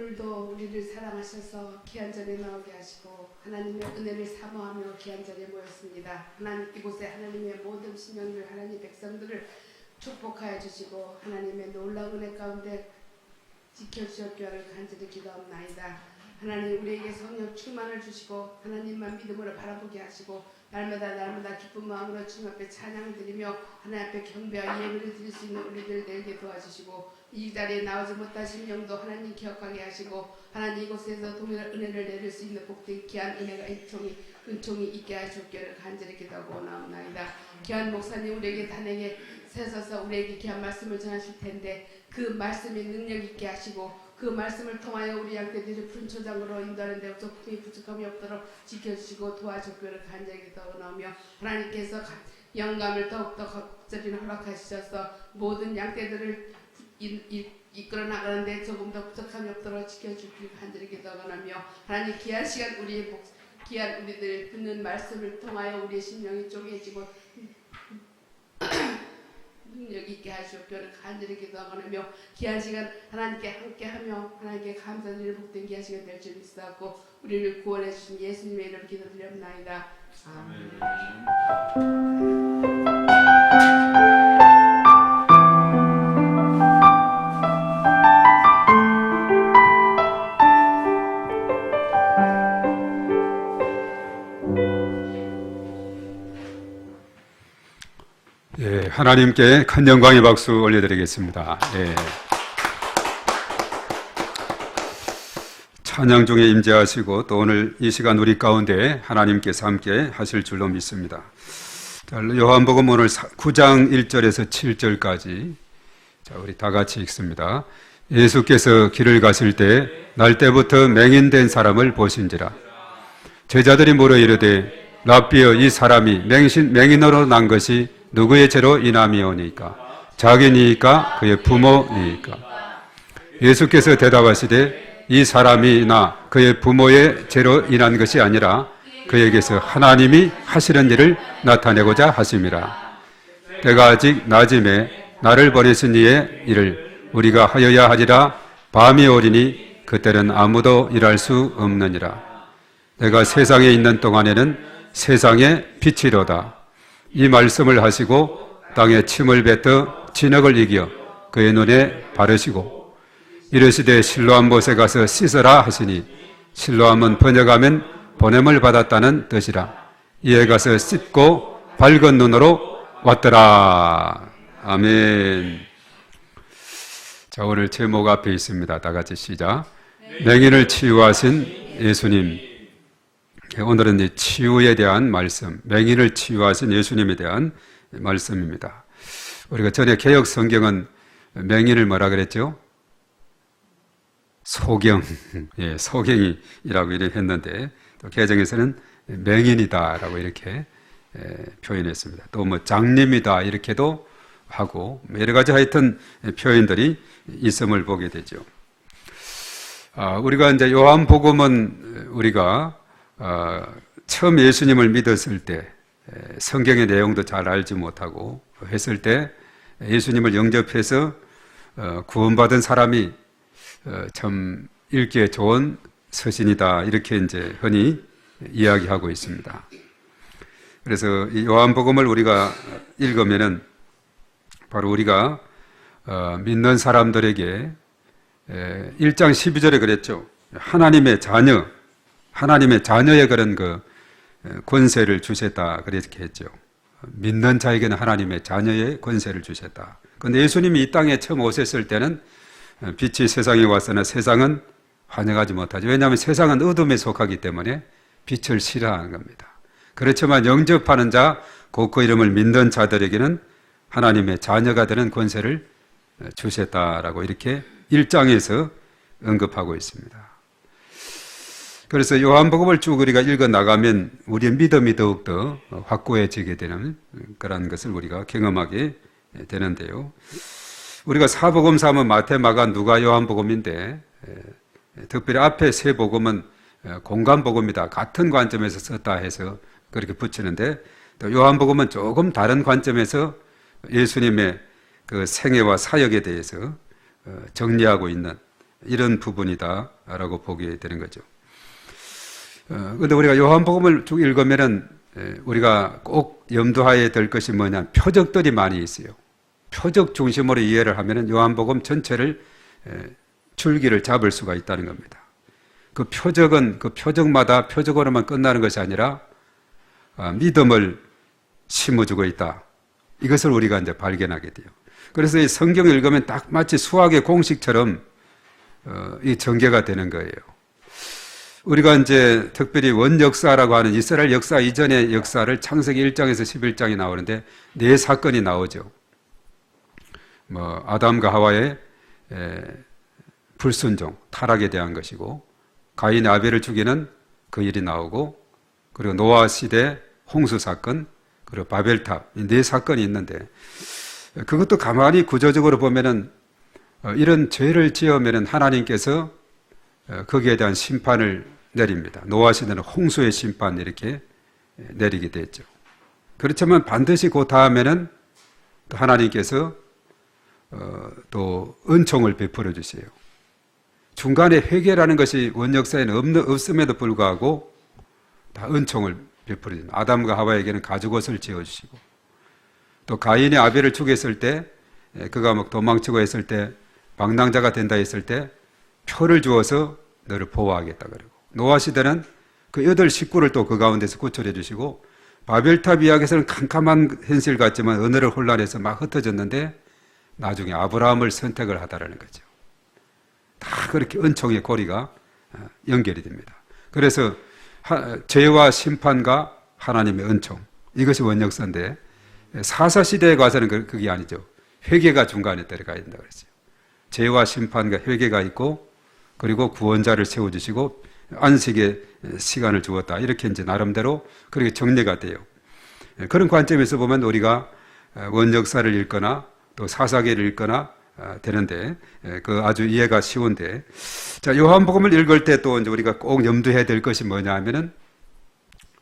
오늘도 우리를 사랑하셔서 귀한 자리에 나오게 하시고 하나님의 은혜를 사모하며 귀한 자리에 모였습니다. 하나님 이곳에 하나님의 모든 신령들 하나님 백성들을 축복하여 주시고 하나님의 놀라운 은혜 가운데 지켜주셨기를 간절히 기도합나이다. 하나님 우리에게 성령 충만을 주시고 하나님만 믿음으로 바라보게 하시고 날마다 기쁜 마음으로 주님 앞에 찬양을 드리며 하나님 앞에 경배와 예배를 드릴 수 있는 우리들 되게 도와주시고 이 자리에 나오지 못하신 영도 하나님 기억하게 하시고 하나님 이곳에서 동일한 은혜를 내릴 수 있는 복된 귀한 은혜가 은총이 있게 하시기를 간절히 기도하고 나옵나이다. 귀한 목사님 우리에게 단행에 세서서 우리에게 귀한 말씀을 전하실 텐데 그 말씀이 능력 있게 하시고 그 말씀을 통하여 우리 양떼들이 푸른 초장으로 인도하는 데 소품이 부족함이 없도록 지켜주시고 도와주기를 간절히 기도하고 나오며 하나님께서 영감을 더욱더 적절히 허락하셔서 모든 양떼들을 이끌어 나가는데 조금 더 부족함이 없도록 지켜주기를 간절히 기도하고 나며 하나님 귀한 시간 귀한 우리들 듣는 말씀을 통하여 우리의 심령이 쪼개지고 능력 있게 하시옵기를 간절히 기도하며 귀한 시간 하나님께 함께하며 하나님께 감사드리는 복된 귀한 시간 될 줄 믿사옵고 우리를 구원해 주신 예수님의 이름으로 기도드렸나이다. 아멘. 예, 하나님께 큰 영광의 박수 올려드리겠습니다. 예. 찬양 중에 임재하시고 또 오늘 이 시간 우리 가운데 하나님께서 함께 하실 줄로 믿습니다. 요한복음 오늘 9장 1절에서 7절까지 우리 다 같이 읽습니다. 예수께서 길을 가실 때 날 때부터 맹인된 사람을 보신지라. 제자들이 물어 이르되 랍비여 이 사람이 맹인으로 난 것이 누구의 죄로 인함이오니까? 자기니까 그의 부모니까? 예수께서 대답하시되 이 사람이나 그의 부모의 죄로 인한 것이 아니라 그에게서 하나님이 하시는 일을 나타내고자 하심이라. 때가 아직 낮음에 나를 보내신 이의 일을 우리가 하여야 하리라. 밤이 오리니 그때는 아무도 일할 수 없느니라. 내가 세상에 있는 동안에는 세상의 빛이로다. 이 말씀을 하시고 땅에 침을 뱉어 진흙을 이겨 그의 눈에 바르시고 이르시되 실로암 못에 가서 씻으라 하시니 실로암은 번역하면 보냄을 받았다는 뜻이라. 이에 가서 씻고 밝은 눈으로 왔더라. 아멘. 자, 오늘 제목 앞에 있습니다. 다 같이 시작. 맹인을 치유하신 예수님. 오늘은 이 치유에 대한 말씀, 맹인을 치유하신 예수님에 대한 말씀입니다. 우리가 전에 개역 성경은 맹인을 뭐라 그랬죠? 소경, 예, 소경이라고 이렇게 했는데 또 개정에서는 맹인이다라고 이렇게 표현했습니다. 또 뭐 장님이다 이렇게도 하고 여러 가지 하여튼 표현들이 있음을 보게 되죠. 우리가 이제 요한복음은 우리가 처음 예수님을 믿었을 때 성경의 내용도 잘 알지 못하고 했을 때 예수님을 영접해서 구원받은 사람이 참 읽기에 좋은 서신이다 이렇게 이제 흔히 이야기하고 있습니다. 그래서 이 요한복음을 우리가 읽으면은 바로 우리가 믿는 사람들에게 1장 12절에 그랬죠. 하나님의 자녀의 그런 그 권세를 주셨다 그렇게 했죠. 믿는 자에게는 하나님의 자녀의 권세를 주셨다. 그런데 예수님이 이 땅에 처음 오셨을 때는 빛이 세상에 왔으나 세상은 환영하지 못하죠. 왜냐하면 세상은 어둠에 속하기 때문에 빛을 싫어하는 겁니다. 그렇지만 영접하는 자, 곧 그 이름을 믿는 자들에게는 하나님의 자녀가 되는 권세를 주셨다라고 이렇게 1장에서 언급하고 있습니다. 그래서 요한복음을 쭉 우리가 읽어 나가면 우리의 믿음이 더욱더 확고해지게 되는 그런 것을 우리가 경험하게 되는데요. 우리가 사복음서 하면 마태, 마가, 누가, 요한복음인데 특별히 앞에 세 복음은 공관복음이다. 같은 관점에서 썼다 해서 그렇게 붙이는데 또 요한복음은 조금 다른 관점에서 예수님의 그 생애와 사역에 대해서 정리하고 있는 이런 부분이다라고 보게 되는 거죠. 그런데 우리가 요한복음을 쭉 읽으면은 우리가 꼭 염두하여야 될 것이 뭐냐, 표적들이 많이 있어요. 표적 중심으로 이해를 하면은 요한복음 전체를 줄기를 잡을 수가 있다는 겁니다. 그 표적은 그 표적마다 표적으로만 끝나는 것이 아니라 믿음을 심어주고 있다. 이것을 우리가 이제 발견하게 돼요. 그래서 이 성경을 읽으면 딱 마치 수학의 공식처럼 이 전개가 되는 거예요. 우리가 이제 특별히 원역사라고 하는 이스라엘 역사 이전의 역사를 창세기 1장에서 11장이 나오는데 네 사건이 나오죠. 아담과 하와의 불순종, 타락에 대한 것이고, 가인이 아벨을 죽이는 그 일이 나오고, 그리고 노아 시대 홍수 사건, 그리고 바벨탑, 이 네 사건이 있는데, 그것도 가만히 구조적으로 보면은 이런 죄를 지으면은 하나님께서 거기에 대한 심판을 내립니다. 노아 시대는 홍수의 심판 이렇게 내리게 됐죠. 그렇지만 반드시 그 다음에는 하나님께서 또 은총을 베풀어 주세요. 중간에 회개라는 것이 원역사에는 없음에도 불구하고 다 은총을 베풀어 줍니다. 아담과 하와에게는 가죽옷을 지어주시고, 또 가인이 아벨을 죽였을 때, 그가 막 도망치고 했을 때, 방랑자가 된다 했을 때 표를 주어서 너를 보호하겠다 그러고, 노아 시대는 그 8 식구를 또 그 가운데서 구출해 주시고, 바벨탑 이야기에서는 캄캄한 현실 같지만 언어를 혼란해서 막 흩어졌는데 나중에 아브라함을 선택을 하다라는 거죠. 다 그렇게 은총의 고리가 연결이 됩니다. 그래서 죄와 심판과 하나님의 은총, 이것이 원역사인데, 사사시대에 가서는 그게 아니죠. 회개가 중간에 들어가야 된다 그랬어요. 죄와 심판과 회개가 있고, 그리고 구원자를 세워주시고 안식의 시간을 주었다, 이렇게 이제 나름대로 그렇게 정리가 돼요. 그런 관점에서 보면 우리가 원역사를 읽거나 또 사사기를 읽거나 되는데, 그 아주 이해가 쉬운데, 자, 요한복음을 읽을 때 또 이제 우리가 꼭 염두해야 될 것이 뭐냐 하면은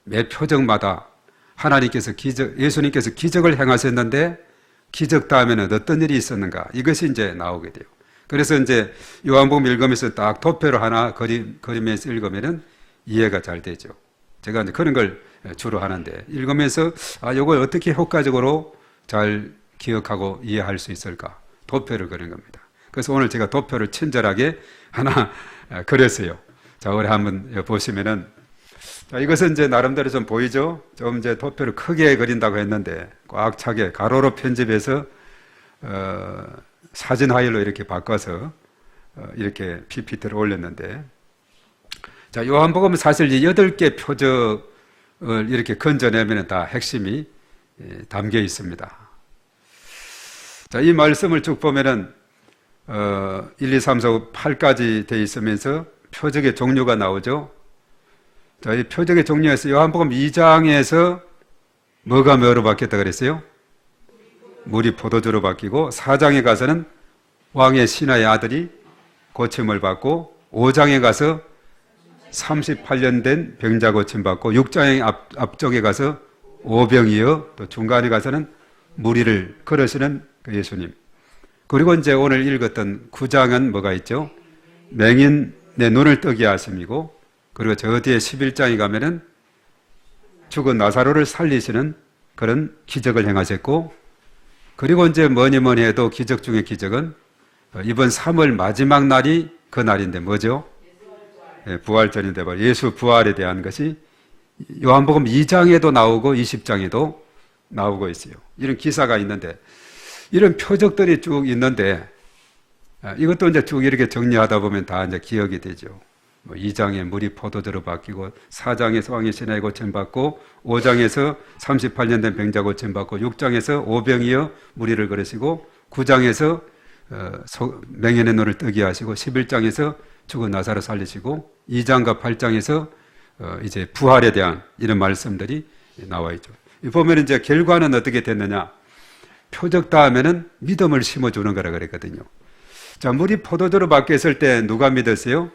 매 표적마다 하나님께서 예수님께서 기적을 행하셨는데 기적 다음에는 어떤 일이 있었는가, 이것이 이제 나오게 돼요. 그래서 이제 요한복음 읽으면서 딱 도표로 하나 그리면서 읽으면은 이해가 잘 되죠. 제가 이제 그런 걸 주로 하는데, 읽으면서 이걸 어떻게 효과적으로 잘 기억하고 이해할 수 있을까, 도표를 그린 겁니다. 그래서 오늘 제가 도표를 친절하게 하나 그렸어요. 자, 우리 한번 보시면은, 자, 이것은 이제 나름대로 좀 보이죠? 좀 이제 도표를 크게 그린다고 했는데 꽉 차게 가로로 편집해서 사진 파일로 이렇게 바꿔서 이렇게 PPT를 올렸는데, 자, 요한복음은 사실 이 8개 표적을 이렇게 건져내면 다 핵심이 담겨 있습니다. 자, 이 말씀을 쭉 보면은 1, 2, 3, 4, 5, 8까지 돼 있으면서 표적의 종류가 나오죠. 자, 이 표적의 종류에서 요한복음 2장에서 뭐가 뭐로 바뀌었다 그랬어요? 물이 포도주로 바뀌고, 4장에 가서는 왕의 신하의 아들이 고침을 받고, 5장에 가서 38년 된 병자 고침 받고, 6장의 앞쪽에 가서 오병이어, 또 중간에 가서는 무리를 걸으시는 그 예수님. 그리고 이제 오늘 읽었던 9장은 뭐가 있죠? 맹인의 눈을 뜨게 하심이고, 그리고 저 뒤에 11장에 가면은 죽은 나사로를 살리시는 그런 기적을 행하셨고, 그리고 이제 뭐니 해도 기적 중의 기적은 이번 3월 마지막 날이 그 날인데 뭐죠? 부활절인데 예수 부활에 대한 것이 요한복음 2장에도 나오고 20장에도 나오고 있어요. 이런 기사가 있는데, 이런 표적들이 쭉 있는데, 이것도 이제 쭉 이렇게 정리하다 보면 다 이제 기억이 되죠. 2장에 물이 포도주로 바뀌고, 4장에서 왕의 신하의 고침 받고, 5장에서 38년 된 병자 고침 받고, 6장에서 오병이어 무리를 걸으시고, 9장에서 맹인의 눈을 뜨게 하시고, 11장에서 죽은 나사로 살리시고, 2장과 8장에서 이제 부활에 대한 이런 말씀들이 나와 있죠. 보면 이제 결과는 어떻게 됐느냐? 표적 다음에는 믿음을 심어주는 거라 그랬거든요. 자, 물이 포도주로 바뀌었을 때 누가 믿었어요?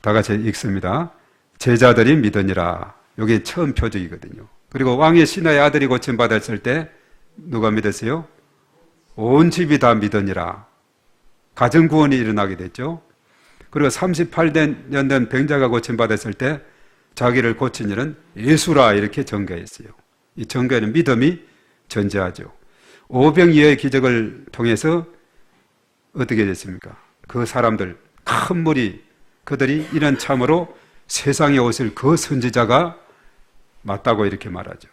다 같이 읽습니다. 제자들이 믿으니라. 이게 처음 표적이거든요. 그리고 왕의 신하의 아들이 고침받았을 때 누가 믿었어요? 온 집이 다 믿으니라. 가정구원이 일어나게 됐죠. 그리고 38년 된 병자가 고침받았을 때 자기를 고친 일은 예수라 이렇게 전가했어요. 이 전가에는 믿음이 전제하죠. 오병이어의 기적을 통해서 어떻게 됐습니까? 그 사람들, 큰 무리, 그들이 이런 참으로 세상에 오실 그 선지자가 맞다고 이렇게 말하죠.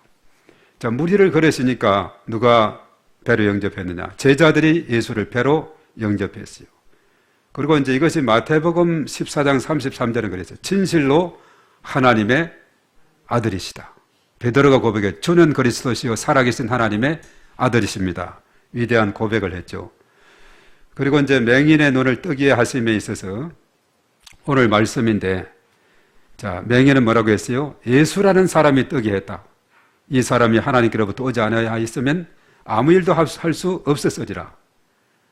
자, 무리를 걸으시니까 누가 배로 영접했느냐? 제자들이 예수를 배로 영접했어요. 그리고 이제 이것이 마태복음 14장 33절은 그랬어요. 진실로 하나님의 아들이시다. 베드로가 고백해 주는 그리스도시요 살아계신 하나님의 아들이십니다. 위대한 고백을 했죠. 그리고 이제 맹인의 눈을 뜨게 하심에 있어서 오늘 말씀인데, 자, 맹인은 뭐라고 했어요? 예수라는 사람이 뜨게 했다. 이 사람이 하나님께로부터 오지 않아야 했으면 아무 일도 할 수 없었으리라.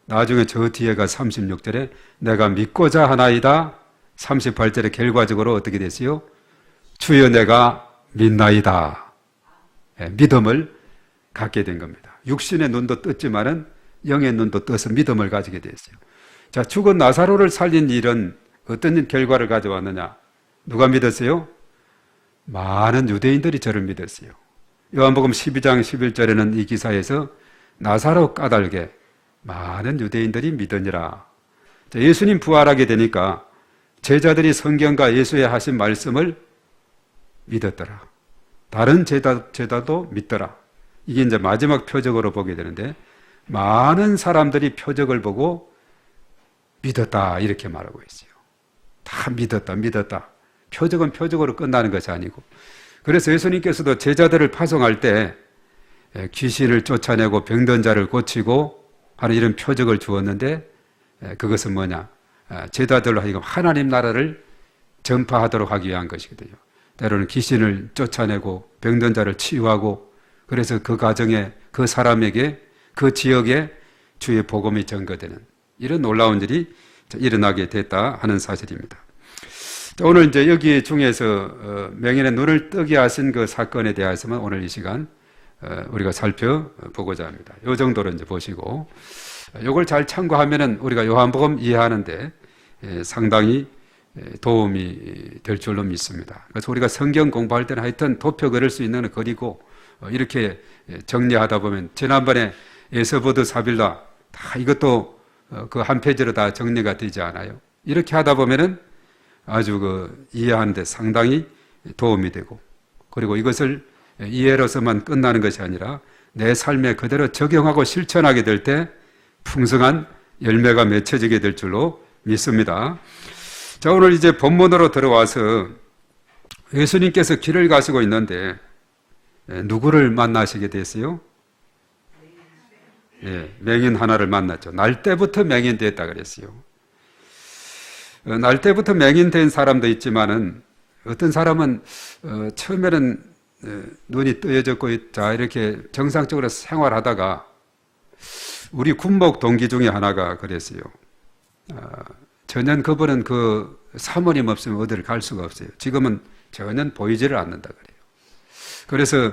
나중에 저 뒤에가 36절에 내가 믿고자 하나이다. 38절에 결과적으로 어떻게 됐어요? 주여 내가 믿나이다. 믿음을 갖게 된 겁니다. 육신의 눈도 떴지만은 영의 눈도 떠서 믿음을 가지게 됐어요. 자, 죽은 나사로를 살린 일은 어떤 결과를 가져왔느냐? 누가 믿었어요? 많은 유대인들이 저를 믿었어요. 요한복음 12장 11절에는 이 기사에서 나사로 까닭에 많은 유대인들이 믿으니라. 자, 예수님 부활하게 되니까 제자들이 성경과 예수의 하신 말씀을 믿었더라. 다른 제자도 믿더라. 이게 이제 마지막 표적으로 보게 되는데, 많은 사람들이 표적을 보고 믿었다 이렇게 말하고 있어요. 다 믿었다. 표적은 표적으로 끝나는 것이 아니고, 그래서 예수님께서도 제자들을 파송할 때 귀신을 쫓아내고 병든 자를 고치고 하는 이런 표적을 주었는데, 그것은 뭐냐? 제자들로 하여금 하나님 나라를 전파하도록 하기 위한 것이거든요. 때로는 귀신을 쫓아내고 병든 자를 치유하고, 그래서 그 가정에, 그 사람에게, 그 지역에 주의 복음이 전거되는 이런 놀라운 일이 일어나게 됐다 하는 사실입니다. 오늘 이제 여기 중에서 맹인의 눈을 뜨게 하신 그 사건에 대해서만 오늘 이 시간 우리가 살펴보고자 합니다. 이 정도로 이제 보시고, 이걸 잘 참고하면은 우리가 요한복음 이해하는데 상당히 도움이 될 줄로 믿습니다. 그래서 우리가 성경 공부할 때는 하여튼 도표 그릴 수 있는 건 그리고 이렇게 정리하다 보면, 지난번에 에서보드 사빌라 다 이것도 그 한 페이지로 다 정리가 되지 않아요. 이렇게 하다 보면은 아주 그 이해하는데 상당히 도움이 되고, 그리고 이것을 이해로서만 끝나는 것이 아니라 내 삶에 그대로 적용하고 실천하게 될 때 풍성한 열매가 맺혀지게 될 줄로 믿습니다. 자, 오늘 이제 본문으로 들어와서 예수님께서 길을 가시고 있는데 누구를 만나시게 됐어요? 맹인 하나를 만났죠. 날 때부터 맹인 됐다 그랬어요. 날 때부터 맹인 된 사람도 있지만은 어떤 사람은 처음에는 눈이 뜨여졌고 자 이렇게 정상적으로 생활하다가, 우리 군목 동기 중에 하나가 그랬어요. 전혀 그분은 그 사모님 없으면 어디를 갈 수가 없어요. 지금은 전혀 보이지를 않는다 그래요. 그래서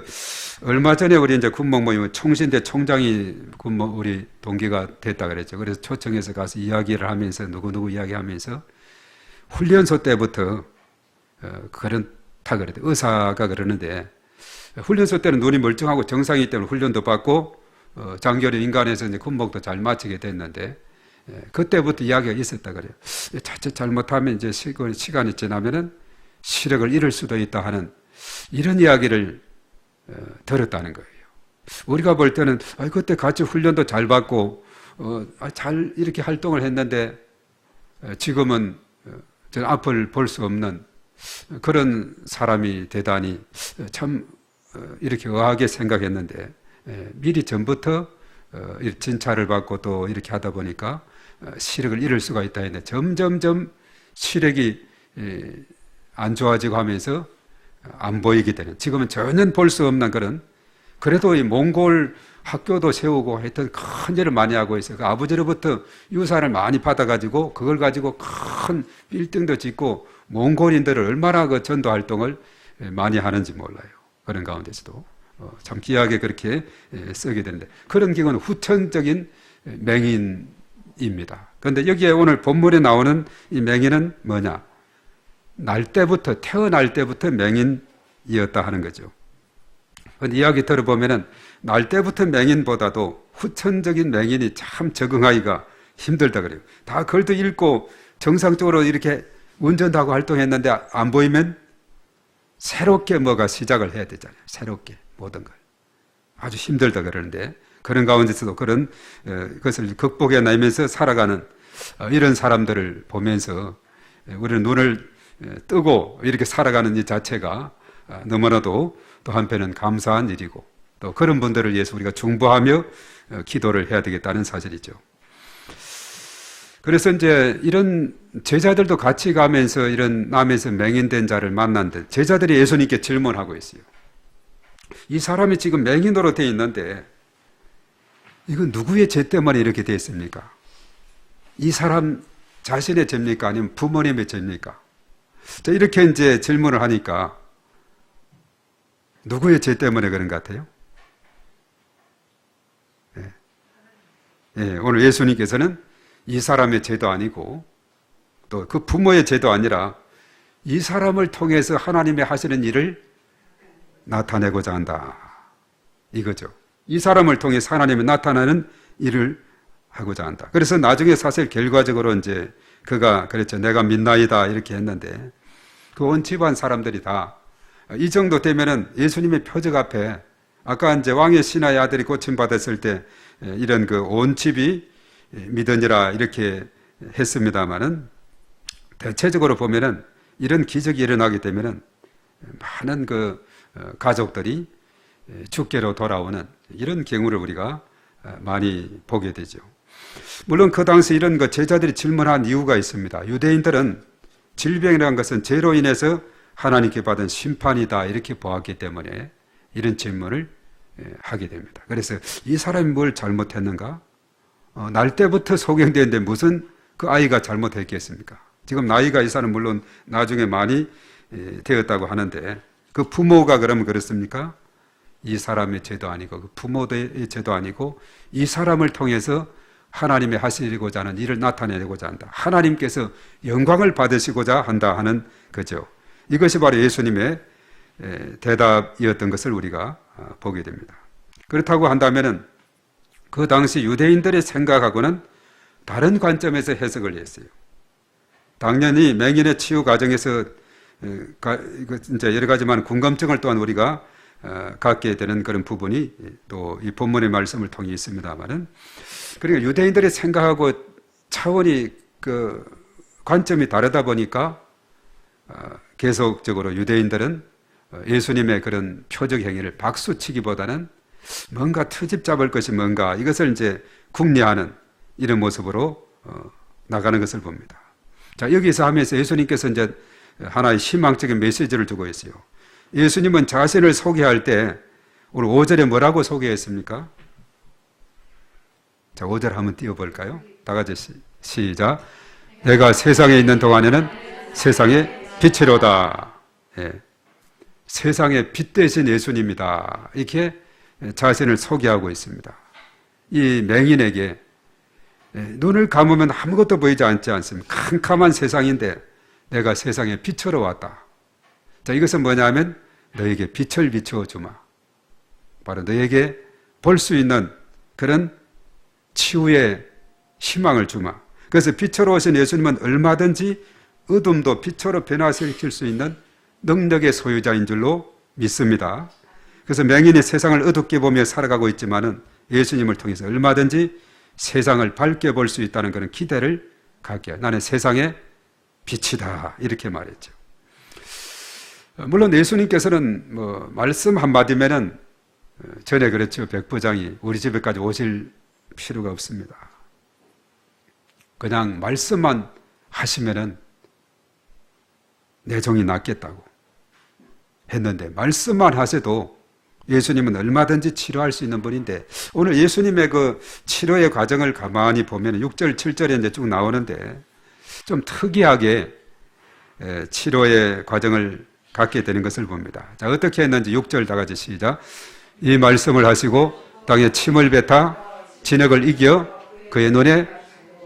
얼마 전에 우리 이제 군목 모임 총신대 총장이 우리 동기가 됐다 그랬죠. 그래서 초청해서 가서 이야기를 하면서 누구누구 이야기하면서 훈련소 때부터 그렇다 그래요. 의사가 그러는데 훈련소 때는 눈이 멀쩡하고 정상이기 때문에 훈련도 받고 장교리 인간에서 이제 군목도 잘 마치게 됐는데, 그때부터 이야기가 있었다 그래요. 자칫 잘못하면 이제 시간이 지나면은 시력을 잃을 수도 있다 하는 이런 이야기를 들었다는 거예요. 우리가 볼 때는 그때 같이 훈련도 잘 받고 잘 이렇게 활동을 했는데 지금은 앞을 볼 수 없는 그런 사람이 되다니 참 이렇게 의아하게 생각했는데, 미리 전부터 진찰을 받고 또 이렇게 하다 보니까 시력을 잃을 수가 있다 했는데, 점점점 시력이 안 좋아지고 하면서 안 보이게 되는, 지금은 전혀 볼 수 없는 그런, 그래도 이 몽골 학교도 세우고 하여튼 큰 일을 많이 하고 있어요. 그 아버지로부터 유산을 많이 받아가지고 그걸 가지고 큰 빌딩도 짓고 몽골인들을 얼마나 그 전도 활동을 많이 하는지 몰라요. 그런 가운데서도 참 귀하게 그렇게 쓰게 되는데, 그런 경우는 후천적인 맹인이 맹인입니다. 그런데 여기에 오늘 본문에 나오는 이 맹인은 뭐냐? 태어날 때부터 맹인이었다 하는 거죠. 그런데 이야기 들어보면은 날 때부터 맹인보다도 후천적인 맹인이 참 적응하기가 힘들다 그래요. 다 글도 읽고 정상적으로 이렇게 운전도 하고 활동했는데 안 보이면 새롭게 뭐가 시작을 해야 되잖아요. 새롭게 모든 걸. 아주 힘들다 그러는데 그런 가운데서도 그런 것을 극복해내면서 살아가는 이런 사람들을 보면서 우리는 눈을 뜨고 이렇게 살아가는 이 자체가 너무나도 또 한편은 감사한 일이고 또 그런 분들을 위해서 우리가 중보하며 기도를 해야 되겠다는 사실이죠. 그래서 이제 이런 제자들도 같이 가면서 이런 남에서 맹인된 자를 만났는데 제자들이 예수님께 질문하고 있어요. 이 사람이 지금 맹인으로 되어 있는데 이건 누구의 죄 때문에 이렇게 되어 있습니까? 이 사람 자신의 죄입니까? 아니면 부모님의 죄입니까? 자, 이렇게 이제 질문을 하니까 누구의 죄 때문에 그런 것 같아요? 오늘 예수님께서는 이 사람의 죄도 아니고 또 그 부모의 죄도 아니라 이 사람을 통해서 하나님의 하시는 일을 나타내고자 한다. 이거죠. 이 사람을 통해서 하나님이 나타나는 일을 하고자 한다. 그래서 나중에 사실 결과적으로 이제 그가 그랬죠. 내가 믿나이다 이렇게 했는데 그 온 집안 사람들이 다 이 정도 되면은 예수님의 표적 앞에 아까 이제 왕의 신하의 아들이 고침받았을 때 이런 그 온 집이 믿으니라 이렇게 했습니다만은 대체적으로 보면은 이런 기적이 일어나게 되면은 많은 그 가족들이 주께로 돌아오는 이런 경우를 우리가 많이 보게 되죠. 물론 그 당시 이런 그 제자들이 질문한 이유가 있습니다. 유대인들은 질병이라는 것은 죄로 인해서 하나님께 받은 심판이다 이렇게 보았기 때문에 이런 질문을 하게 됩니다. 그래서 이 사람이 뭘 잘못했는가? 날 때부터 소경되는데 무슨 그 아이가 잘못했겠습니까? 지금 나이가 이 사람 물론 나중에 많이 되었다고 하는데 그 부모가 그러면 그렇습니까? 이 사람의 죄도 아니고 그 부모의 죄도 아니고 이 사람을 통해서 하나님의 하시고자 하는 일을 나타내고자 한다. 하나님께서 영광을 받으시고자 한다 하는 거죠. 이것이 바로 예수님의 대답이었던 것을 우리가 보게 됩니다. 그렇다고 한다면은 그 당시 유대인들의 생각하고는 다른 관점에서 해석을 했어요. 당연히 맹인의 치유 과정에서 이제 여러 가지만 궁금증을 또한 우리가 갖게 되는 그런 부분이 또 이 본문의 말씀을 통해 있습니다만은 그러니까 유대인들의 생각하고 차원이 그 관점이 다르다 보니까 계속적으로 유대인들은 예수님의 그런 표적 행위를 박수치기보다는 뭔가 트집 잡을 것이 뭔가 이것을 이제 궁리하는 이런 모습으로 나가는 것을 봅니다. 자, 여기서 하면서 예수님께서 이제 하나의 희망적인 메시지를 주고 있어요. 예수님은 자신을 소개할 때 오늘 5절에 뭐라고 소개했습니까? 자, 5절 한번 띄워볼까요? 다 같이 시작. 내가 세상에 있는 동안에는 세상의 빛이로다. 세상의 빛 대신 예수님이다. 이렇게 자신을 소개하고 있습니다. 이 맹인에게 눈을 감으면 아무것도 보이지 않지 않습니까? 캄캄한 세상인데 내가 세상에 빛으로 왔다. 자, 이것은 뭐냐면 너에게 빛을 비추어 주마. 바로 너에게 볼 수 있는 그런 치유의 희망을 주마. 그래서 빛으로 오신 예수님은 얼마든지 어둠도 빛으로 변화시킬 수 있는 능력의 소유자인 줄로 믿습니다. 그래서 맹인이 세상을 어둡게 보며 살아가고 있지만은 예수님을 통해서 얼마든지 세상을 밝게 볼 수 있다는 그런 기대를 갖게. 나는 세상의 빛이다. 이렇게 말했죠. 물론 예수님께서는 뭐 말씀 한마디면은 전에 그랬죠. 백부장이 우리 집에까지 오실 필요가 없습니다. 그냥 말씀만 하시면은 내 종이 낫겠다고 했는데 말씀만 하셔도 예수님은 얼마든지 치료할 수 있는 분인데 오늘 예수님의 그 치료의 과정을 가만히 보면 6절, 7절에 이제 쭉 나오는데 좀 특이하게 치료의 과정을 갖게 되는 것을 봅니다. 자, 어떻게 했는지 6절 다 같이 시작. 이 말씀을 하시고 땅에 침을 뱉어 진흙을 이겨 그의 눈에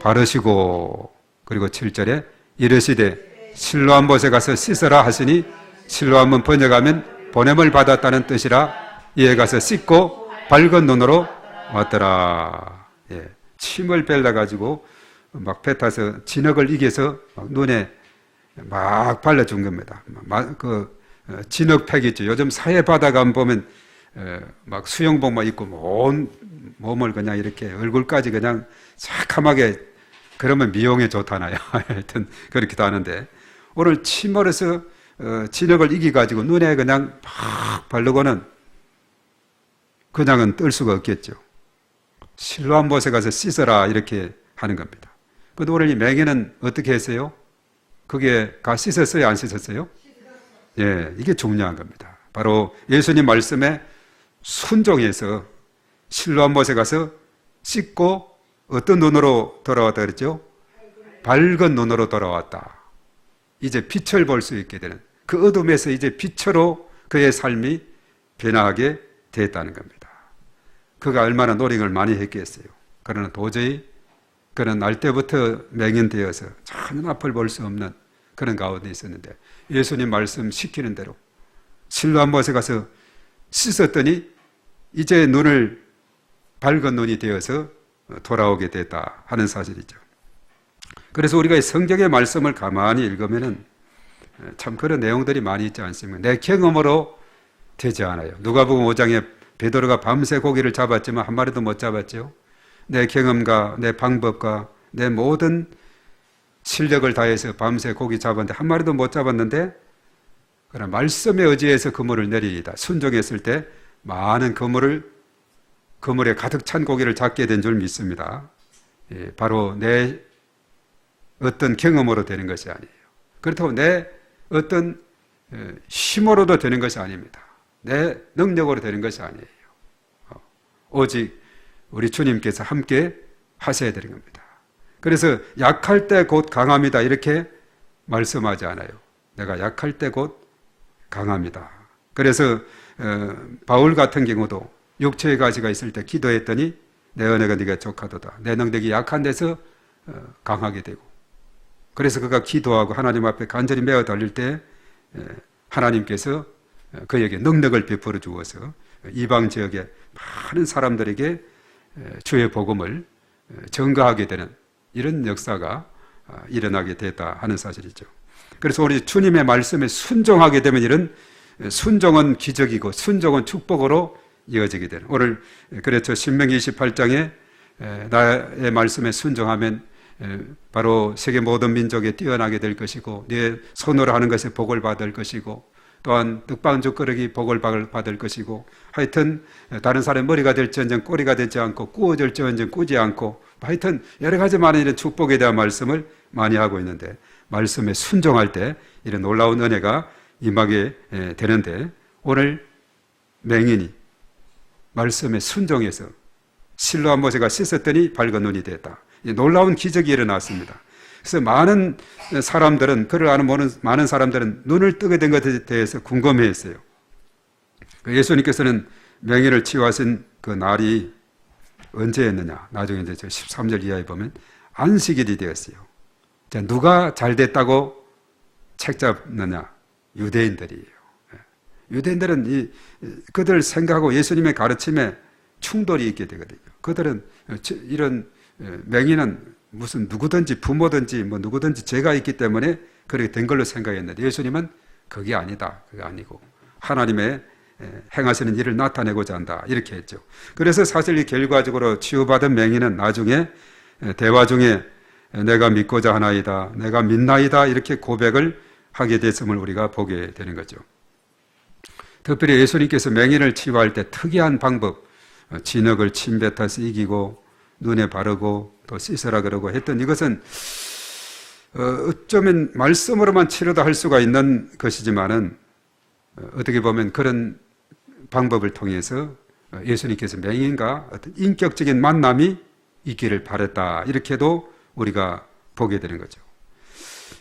바르시고, 그리고 7절에 이르시되 실로암 못에 가서 씻으라 하시니, 실로암은 번역하면 보냄을 받았다는 뜻이라 이에 가서 씻고 밝은 눈으로 왔더라. 예, 침을 벨라가지고 막 뱉어서 진흙을 이겨서 막 눈에 막 발라준 겁니다. 진흙팩 있죠. 요즘 사해 바다가 보면 막 수영복만 입고 온 몸을 그냥 이렇게 얼굴까지 그냥 새카맣게, 그러면 미용에 좋다나요. 하여튼 그렇기도 하는데, 오늘 침을해서 진흙을 이겨가지고 눈에 그냥 팍 바르고는 그냥은 뜰 수가 없겠죠. 실로암 못에 가서 씻어라 이렇게 하는 겁니다. 근데 오늘 이 맹인은 어떻게 했어요? 그게 가 씻었어요? 안 씻었어요? 예, 이게 중요한 겁니다. 바로 예수님 말씀에 순종해서 실로암 못에 가서 씻고 어떤 눈으로 돌아왔다 그랬죠? 밝은 눈으로 돌아왔다. 이제 빛을 볼 수 있게 되는, 그 어둠에서 이제 빛으로 그의 삶이 변화하게 됐다는 겁니다. 그가 얼마나 노력을 많이 했겠어요. 그러나 도저히 그는 날 때부터 맹인되어서 전혀 앞을 볼 수 없는 그런 가운데 있었는데, 예수님 말씀 시키는 대로 실로암 못에 가서 씻었더니 이제 눈을, 밝은 눈이 되어서 돌아오게 됐다 하는 사실이죠. 그래서 우리가 성경의 말씀을 가만히 읽으면은 참 그런 내용들이 많이 있지 않습니까? 내 경험으로 되지 않아요. 누가복음 5장에 베드로가 밤새 고기를 잡았지만 한 마리도 못 잡았죠. 내 경험과 내 방법과 내 모든 실력을 다해서 밤새 고기 잡았는데 한 마리도 못 잡았는데, 그러나 말씀에 의지해서 그물을 내리이다. 순종했을 때 많은 그물에 가득 찬 고기를 잡게 된 줄 믿습니다. 예, 바로 내 어떤 경험으로 되는 것이 아니에요. 그렇다고 내 어떤 힘으로도 되는 것이 아닙니다. 내 능력으로 되는 것이 아니에요. 오직 우리 주님께서 함께 하셔야 되는 겁니다. 그래서 약할 때 곧 강합니다 이렇게 말씀하지 않아요. 내가 약할 때 곧 강합니다. 그래서 바울 같은 경우도 육체의 가시가 있을 때 기도했더니 내 은혜가 네가 족하도다. 내 능력이 약한 데서 강하게 되고, 그래서 그가 기도하고 하나님 앞에 간절히 매어 달릴 때 하나님께서 그에게 능력을 베풀어 주어서 이방 지역의 많은 사람들에게 주의 복음을 전가하게 되는 이런 역사가 일어나게 됐다 하는 사실이죠. 그래서 우리 주님의 말씀에 순종하게 되면 이런 순종은 기적이고 순종은 축복으로 이어지게 되는, 오늘 그렇죠. 신명기 28장에 나의 말씀에 순종하면 바로 세계 모든 민족에 뛰어나게 될 것이고 네 손으로 하는 것에 복을 받을 것이고 또한 떡방죽거리기 복을 받을 것이고, 하여튼 다른 사람의 머리가 될지언정 꼬리가 되지 않고 꾸어질지언정 꾸지 않고, 하여튼 여러 가지 많은 이런 축복에 대한 말씀을 많이 하고 있는데, 말씀에 순종할 때 이런 놀라운 은혜가 임하게 되는데, 오늘 맹인이 말씀에 순종해서 실로암 못에가 씻었더니 밝은 눈이 됐다. 놀라운 기적이 일어났습니다. 그래서 많은 사람들은, 그를 아는 많은 사람들은 눈을 뜨게 된 것에 대해서 궁금해했어요. 예수님께서는 맹인을 치유하신 그 날이 언제였느냐? 나중에 이제 13절 이하에 보면 안식일이 되었어요. 누가 잘 됐다고 책 잡느냐? 유대인들이에요. 유대인들은 그들 생각하고 예수님의 가르침에 충돌이 있게 되거든요. 그들은 이런 맹인은 무슨 누구든지 부모든지 뭐 누구든지 죄가 있기 때문에 그렇게 된 걸로 생각했는데, 예수님은 그게 아니다. 그게 아니고 하나님의 행하시는 일을 나타내고자 한다. 이렇게 했죠. 그래서 사실 이 결과적으로 치유받은 맹인은 나중에 대화 중에 내가 믿고자 하나이다, 내가 믿나이다 이렇게 고백을 하게 됐음을 우리가 보게 되는 거죠. 특별히 예수님께서 맹인을 치유할 때 특이한 방법, 진흙을 침 뱉어서 이기고 눈에 바르고 또 씻으라 그러고 했던 이것은 어쩌면 말씀으로만 치료도 할 수가 있는 것이지만은 어떻게 보면 그런 방법을 통해서 예수님께서 맹인과 어떤 인격적인 만남이 있기를 바랬다 이렇게도 우리가 보게 되는 거죠.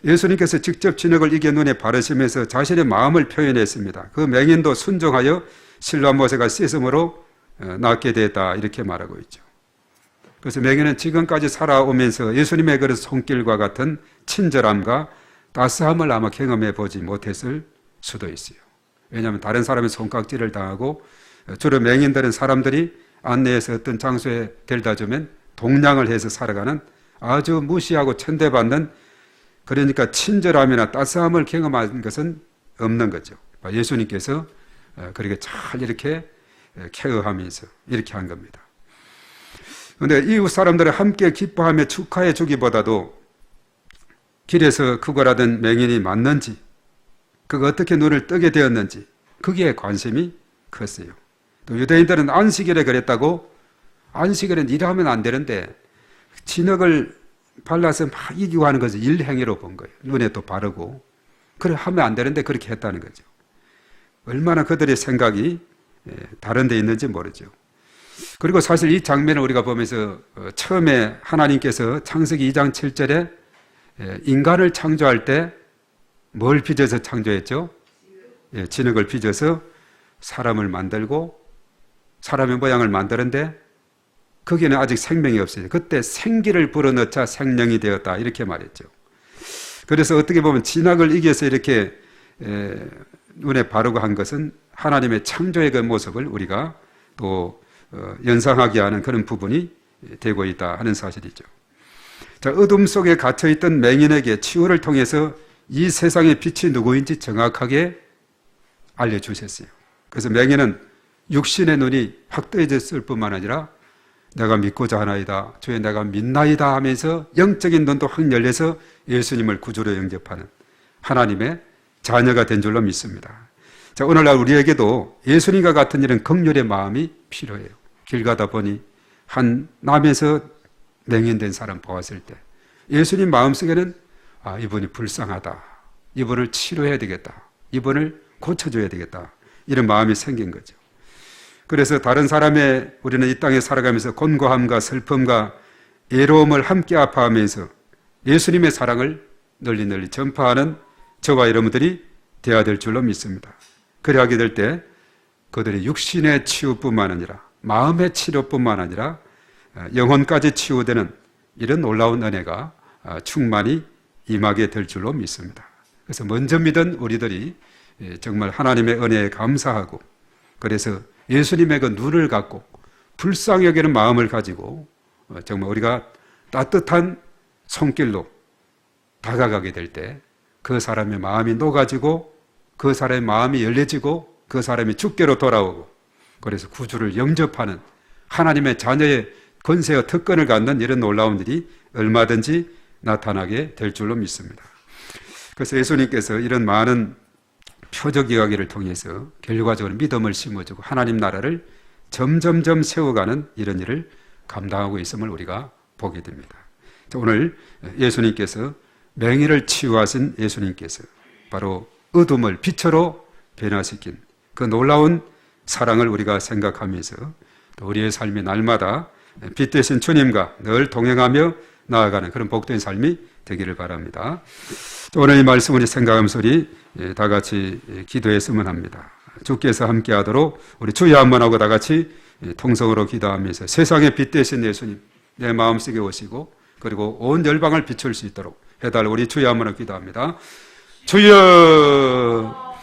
예수님께서 직접 진흙을 이겨 눈에 바르시면서 자신의 마음을 표현했습니다. 그 맹인도 순종하여 실로암 못에가 씻음으로 낫게 됐다 이렇게 말하고 있죠. 그래서 맹인은 지금까지 살아오면서 예수님의 그런 손길과 같은 친절함과 따스함을 아마 경험해 보지 못했을 수도 있어요. 왜냐하면 다른 사람의 손깍지를 당하고, 주로 맹인들은 사람들이 안내해서 어떤 장소에 데려다 주면 동냥을 해서 살아가는 아주 무시하고 천대받는, 그러니까 친절함이나 따스함을 경험한 것은 없는 거죠. 예수님께서 그렇게 잘 이렇게 케어하면서 이렇게 한 겁니다. 그런데 이웃 사람들이 함께 기뻐하며 축하해 주기보다도 길에서 구걸하던 맹인이 맞는지, 그가 어떻게 눈을 뜨게 되었는지, 거기에 관심이 컸어요. 또 유대인들은 안식일에 그랬다고, 안식일엔 일하면 안 되는데 진흙을 발라서 막 이기고 하는 것을 일행위로 본 거예요. 눈에 또 바르고. 그래 하면 안 되는데 그렇게 했다는 거죠. 얼마나 그들의 생각이 다른 데 있는지 모르죠. 그리고 사실 이 장면을 우리가 보면서 처음에 하나님께서 창세기 2장 7절에 인간을 창조할 때 뭘 빚어서 창조했죠? 진흙을 빚어서 사람을 만들고 사람의 모양을 만드는데 거기에는 아직 생명이 없어요. 그때 생기를 불어넣자 생명이 되었다, 이렇게 말했죠. 그래서 어떻게 보면 진흙을 이겨서 이렇게 눈에 바르고 한 것은 하나님의 창조의 그 모습을 우리가 또 연상하게 하는 그런 부분이 되고 있다 하는 사실이죠. 자, 어둠 속에 갇혀있던 맹인에게 치유를 통해서 이 세상의 빛이 누구인지 정확하게 알려주셨어요. 그래서 맹인은 육신의 눈이 확 뜨여졌을 뿐만 아니라 내가 믿고자 하나이다, 주여 내가 믿나이다 하면서 영적인 눈도 확 열려서 예수님을 구주로 영접하는 하나님의 자녀가 된 줄로 믿습니다. 자, 오늘날 우리에게도 예수님과 같은 이런 긍휼의 마음이 필요해요. 길 가다 보니 한 남에서 맹인된 사람 보았을 때 예수님 마음속에는 이분이 불쌍하다, 이분을 치료해야 되겠다, 이분을 고쳐줘야 되겠다, 이런 마음이 생긴 거죠. 그래서 다른 사람의, 우리는 이 땅에 살아가면서 곤고함과 슬픔과 애로움을 함께 아파하면서 예수님의 사랑을 널리 전파하는 저와 여러분들이 되어야 될 줄로 믿습니다. 그래 하게 될 때 그들의 육신의 치유뿐만 아니라 마음의 치료뿐만 아니라 영혼까지 치유되는 이런 놀라운 은혜가 충만히 임하게 될 줄로 믿습니다. 그래서 먼저 믿은 우리들이 정말 하나님의 은혜에 감사하고, 그래서 예수님의 그 눈을 갖고 불쌍히 여기는 마음을 가지고 정말 우리가 따뜻한 손길로 다가가게 될 때 그 사람의 마음이 녹아지고 그 사람의 마음이 열려지고 그 사람이 주께로 돌아오고, 그래서 구주를 영접하는 하나님의 자녀의 권세와 특권을 갖는 이런 놀라운 일이 얼마든지 나타나게 될 줄로 믿습니다. 그래서 예수님께서 이런 많은 표적 이야기를 통해서 결과적으로 믿음을 심어주고 하나님 나라를 점점점 세워가는 이런 일을 감당하고 있음을 우리가 보게 됩니다. 오늘 예수님께서 맹인을 치유하신 예수님께서 바로 어둠을 빛으로 변화시킨 그 놀라운 사랑을 우리가 생각하면서 또 우리의 삶이 날마다 빛 되신 주님과 늘 동행하며 나아가는 그런 복된 삶이 되기를 바랍니다. 오늘 이 말씀 우리 생각하면서 우리 다 같이 기도했으면 합니다. 주께서 함께하도록 우리 주여 한번 하고 다 같이 통성으로 기도하면서 세상의 빛 되신 예수님 내 마음속에 오시고 그리고 온 열방을 비출 수 있도록 해달 우리 주여 한번 하고 기도합니다. 주여,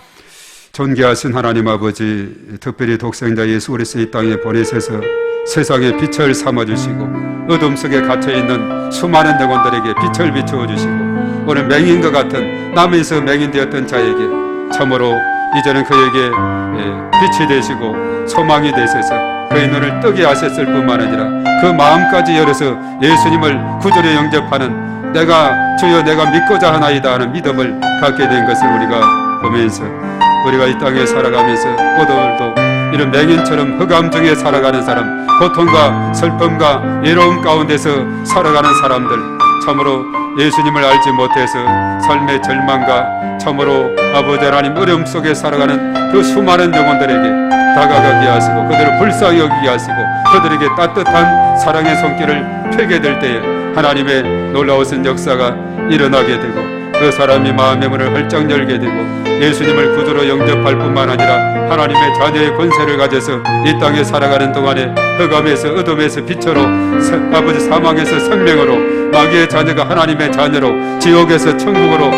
존귀하신 하나님 아버지, 특별히 독생자 예수 그리스도 이 땅에 보내셔서 세상의 빛을 삼아주시고 어둠 속에 갇혀있는 수많은 영혼들에게 빛을 비추어주시고 오늘 맹인과 같은 남에서 맹인되었던 자에게 참으로 이제는 그에게 빛이 되시고 소망이 되셔서 그의 눈을 뜨게 하셨을 뿐만 아니라 그 마음까지 열어서 예수님을 구주로 영접하는 주여 내가 믿고자 하나이다 하는 믿음을 갖게 된 것을 우리가 보면서 우리가 이 땅에 살아가면서 오늘도 이런 맹인처럼 흑암 중에 살아가는 사람, 고통과 슬픔과 외로움 가운데서 살아가는 사람들, 참으로 예수님을 알지 못해서 삶의 절망과 참으로 아버지 하나님 어려움 속에 살아가는 그 수많은 영혼들에게 다가가게 하시고 그들을 불쌍히 여기게 하시고 그들에게 따뜻한 사랑의 손길을 펴게 될 때에 하나님의 놀라우신 역사가 일어나게 되고 그 사람이 마음의 문을 활짝 열게 되고 예수님을 구주로 영접할 뿐만 아니라 하나님의 자녀의 권세를 가져서 이 땅에 살아가는 동안에 흑암에서 어둠에서 빛으로 아버지 사망에서 생명으로 마귀의 자녀가 하나님의 자녀로 지옥에서 천국으로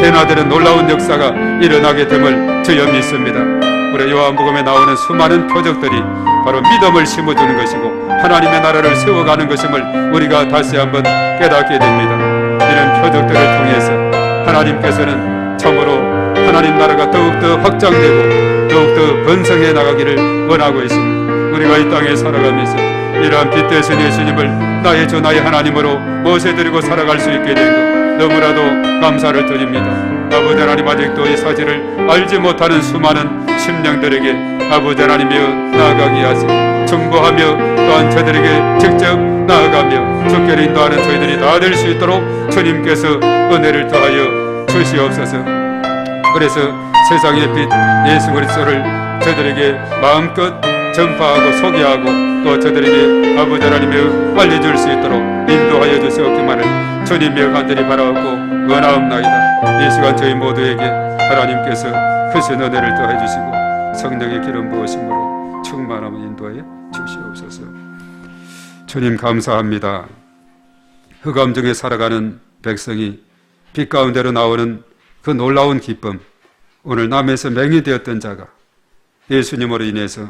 변화되는 놀라운 역사가 일어나게 됨을 주여 믿습니다. 우리 요한복음에 나오는 수많은 표적들이 바로 믿음을 심어주는 것이고 하나님의 나라를 세워가는 것임을 우리가 다시 한번 깨닫게 됩니다. 이런 표적들을 통해서 하나님께서는 참으로 하나님 나라가 더욱더 확장되고 더욱더 번성해 나가기를 원하고 있습니다. 우리가 이 땅에 살아가면서 이러한 빛 되신 예수님을 나의 주 나의 하나님으로 모셔드리고 살아갈 수 있게 된 것 너무나도 감사를 드립니다. 아버지 하나님, 아직도 이 사실을 알지 못하는 수많은 심령들에게 아버지 하나님이여 나아가게 하시고 중보하며 또한 저들에게 직접 나아가며 주께를 인도하는 저희들이 다 될 수 있도록 주님께서 은혜를 더하여 주시옵소서. 그래서 세상의 빛 예수 그리스도를 저들에게 마음껏 전파하고 소개하고 또 저들에게 아버지 하나님의 알려줄 수 있도록 인도하여 주시옵기만을 주님의 간절히 바라옵고 원하옵나이다. 이 시간 저희 모두에게 하나님께서 크신 은혜를 더해 주시고 성령의 기름 부으심으로 충만함을 인도하여 주시옵소서. 주님 감사합니다. 흑암 중에 살아가는 백성이 빛 가운데로 나오는 그 놀라운 기쁨, 오늘 남에서 맹이 되었던 자가 예수님으로 인해서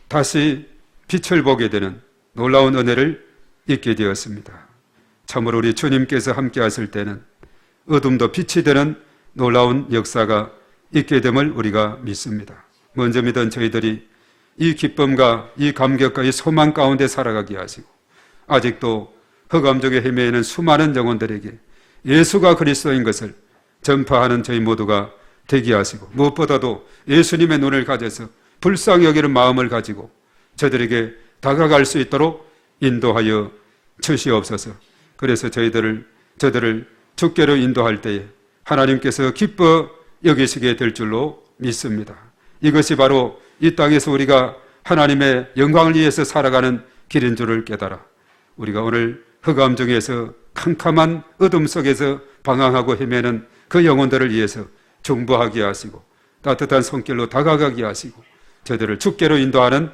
다시 빛을 보게 되는 놀라운 은혜를 잊게 되었습니다. 참으로 우리 주님께서 함께 하실 때는 어둠도 빛이 되는 놀라운 역사가 있게 됨을 우리가 믿습니다. 먼저 믿은 저희들이 이 기쁨과 이 감격과 이 소망 가운데 살아가게 하시고 아직도 흑암 중에 헤매이는 수많은 영혼들에게 예수가 그리스도인 것을 전파하는 저희 모두가 되게 하시고 무엇보다도 예수님의 눈을 가져서 불쌍히 여기는 마음을 가지고 저들에게 다가갈 수 있도록 인도하여 주시옵소서. 그래서 저들을 주께로 인도할 때에 하나님께서 기뻐 여기시게 될 줄로 믿습니다. 이것이 바로 이 땅에서 우리가 하나님의 영광을 위해서 살아가는 길인 줄을 깨달아 우리가 오늘 흑암 중에서 캄캄한 어둠 속에서 방황하고 헤매는 그 영혼들을 위해서 중보하게 하시고 따뜻한 손길로 다가가게 하시고 저들을 주께로 인도하는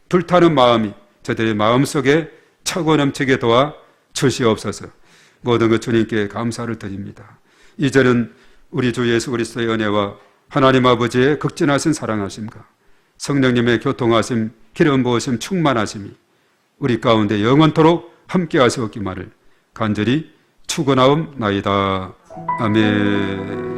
불타는 마음이 저들의 마음속에 차고 넘치게 도와 주시옵소서. 모든 것 주님께 감사를 드립니다. 이제는 우리 주 예수 그리스도의 은혜와 하나님 아버지의 극진하신 사랑하심과 성령님의 교통하심, 기름 부으심, 충만하심이 우리 가운데 영원토록 함께 하시옵기만을 간절히 축원하옵나이다. 아멘.